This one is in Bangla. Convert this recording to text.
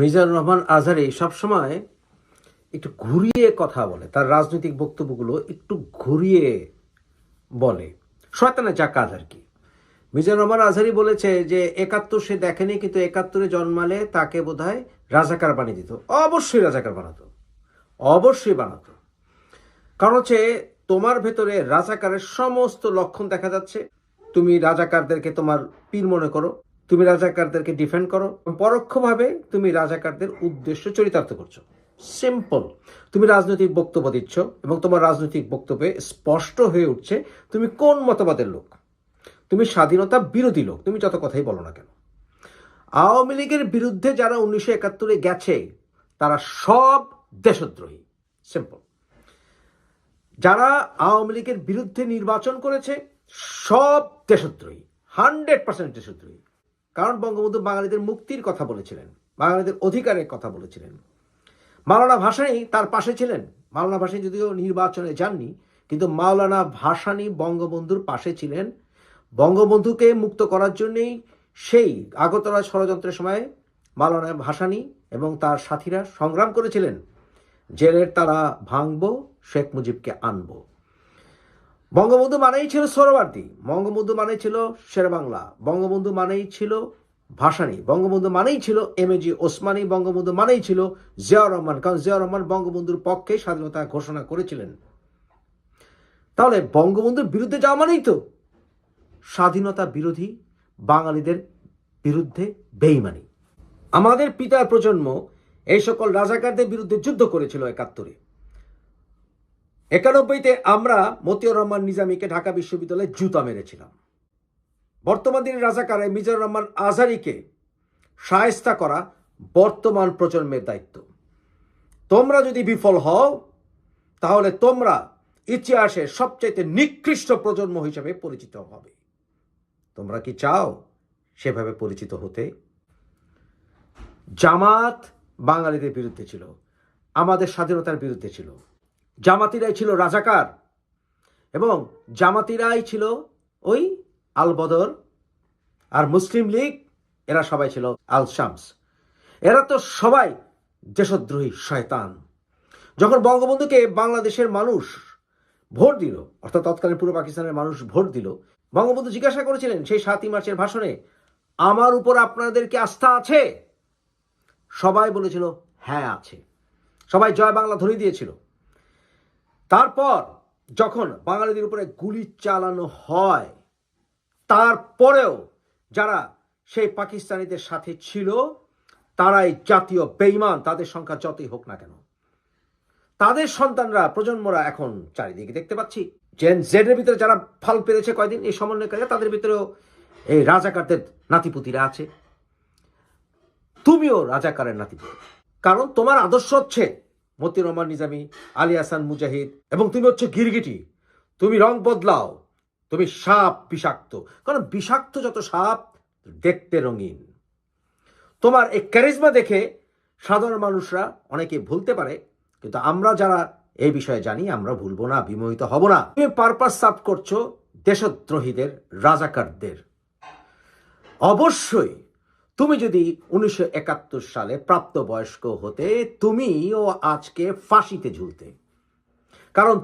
মিজানুর রহমান আজহারি সবসময় একটু ঘুরিয়ে কথা বলে, তার রাজনৈতিক বক্তব্যগুলো একটু ঘুরিয়ে বলে, শয়তানের যা কাজ আর কি। মিজানুর রহমান আজহারি বলেছে যে ৭১ সে দেখেনি, কিন্তু ৭১-এ জন্মালে তাকে বোধহয় রাজাকার বানিয়ে দিত। অবশ্যই রাজাকার বানাতো, অবশ্যই বানাতো। কারণ হচ্ছে তোমার ভেতরে রাজাকারের সমস্ত লক্ষণ দেখা যাচ্ছে। তুমি রাজাকারদেরকে তোমার পীর মনে করো, তুমি রাজাকারদেরকে ডিফেন্ড করো, পরোক্ষভাবে তুমি রাজাকারদের উদ্দেশ্য চরিতার্থ করছো। সিম্পল। তুমি রাজনৈতিক বক্তব্য দিচ্ছ এবং তোমার রাজনৈতিক বক্তব্যে স্পষ্ট হয়ে উঠছে তুমি কোন মতবাদের লোক। তুমি স্বাধীনতা বিরোধী লোক, তুমি যত কথাই বলো না কেন। আওয়ামী লীগের বিরুদ্ধে যারা ১৯৭১-এ গেছে তারা সব দেশদ্রোহী। সিম্পল। যারা আওয়ামী লীগের বিরুদ্ধে নির্বাচন করেছে সব দেশদ্রোহী, 100% দেশদ্রোহী। কারণ বঙ্গবন্ধু বাঙালিদের মুক্তির কথা বলেছিলেন, বাঙালিদের অধিকারের কথা বলেছিলেন। মাওলানা ভাসানী তার পাশে ছিলেন। মাওলানা ভাসানী যদিও নির্বাচনে যাননি, কিন্তু মাওলানা ভাসানী বঙ্গবন্ধুর পাশে ছিলেন। বঙ্গবন্ধুকে মুক্ত করার জন্যেই সেই আগরতলা ষড়যন্ত্রের সময় মাওলানা ভাসানী এবং তার সাথীরা সংগ্রাম করেছিলেন, জেলের তালা ভাঙব, শেখ মুজিবকে আনব। বঙ্গবন্ধু মানেই ছিল সোহরাওয়ার্দী, বঙ্গবন্ধু মানেই ছিল শেরেবাংলা, বঙ্গবন্ধু মানেই ছিল ভাসানী, বঙ্গবন্ধু মানেই ছিল এমএজি ওসমানী, বঙ্গবন্ধু মানেই ছিল জিয়াউর রহমান। কারণ জিয়াউর রহমান বঙ্গবন্ধুর পক্ষে স্বাধীনতা ঘোষণা করেছিলেন। তাহলে বঙ্গবন্ধুর বিরুদ্ধে যাওয়া মানেই তো স্বাধীনতা বিরোধী, বাঙালিদের বিরুদ্ধে বেইমানি। আমাদের পিতার প্রজন্ম এই সকল রাজাকারদের বিরুদ্ধে যুদ্ধ করেছিল ৭১-এ। ৯১-তে আমরা মতিউর রহমান নিজামীকে ঢাকা বিশ্ববিদ্যালয়ে জুতা মেরেছিলাম। বর্তমান দিনের রাজাকারে মিজানুর রহমান আজহারিকে শায়েস্তা করা বর্তমান প্রজন্মের দায়িত্ব। তোমরা যদি বিফল হও তাহলে তোমরা ইতিহাসের সবচাইতে নিকৃষ্ট প্রজন্ম হিসেবে পরিচিত হবে। তোমরা কি চাও সেভাবে পরিচিত হতে? জামাত বাঙালিদের বিরুদ্ধে ছিল, আমাদের স্বাধীনতার বিরুদ্ধে ছিল। জামাতিরাই ছিল রাজাকার এবং জামাতিরাই ছিল ওই আল বদর, আর মুসলিম লীগ এরা সবাই ছিল আল শামস। এরা তো সবাই দেশদ্রোহী শয়তান। যখন বঙ্গবন্ধুকে বাংলাদেশের মানুষ ভোট দিল, অর্থাৎ তৎকালীন পূর্ব পাকিস্তানের মানুষ ভোট দিল, বঙ্গবন্ধু জিজ্ঞাসা করেছিলেন সেই ৭ই মার্চের ভাষণে, আমার উপর আপনাদের কি আস্থা আছে? সবাই বলেছিল হ্যাঁ আছে, সবাই জয় বাংলা ধ্বনি দিয়েছিল। তারপর যখন বাঙালিদের উপরে গুলি চালানো হয়, তারপরেও যারা সেই পাকিস্তানিদের সাথে ছিল তারাই জাতীয় বেঈমান, তাদের সংখ্যা যতই হোক না কেন। তাদের সন্তানরা, প্রজন্মরা এখন চারিদিকে দেখতে পাচ্ছি। জেন জেডের ভিতরে যারা ফাল পেরেছে কয়দিন এই সমন্বয়কারী, তাদের ভিতরেও এই রাজাকারদের নাতিপুতিরা আছে। তুমিও রাজাকারের নাতিপুতি, কারণ তোমার আদর্শ হচ্ছে মতিউর রহমান নিজামী, আলী হাসান মুজাহিদ, এবং তুমি হচ্ছে গিরগিটি। তুমি রং বদলাও, তুমি সাপ বিষাক্ত। কারণ বিষাক্ত যত সাপ দেখতে রঙিন। তোমার এই ক্যারিজমা দেখে সাধারণ মানুষরা অনেকে ভুলতে পারে, কিন্তু আমরা যারা এই বিষয়ে জানি আমরা ভুলবো না, বিমোহিত হব না। তুমি পারপাস সার্ভ করছো দেশদ্রোহীদের, রাজাকারদের। অবশ্যই তুমি যদি ১৯৭১ সালে প্রাপ্তবয়স্ক হতে, তুমিও আজকে ফাঁসিতে ঝুলতে। কারণ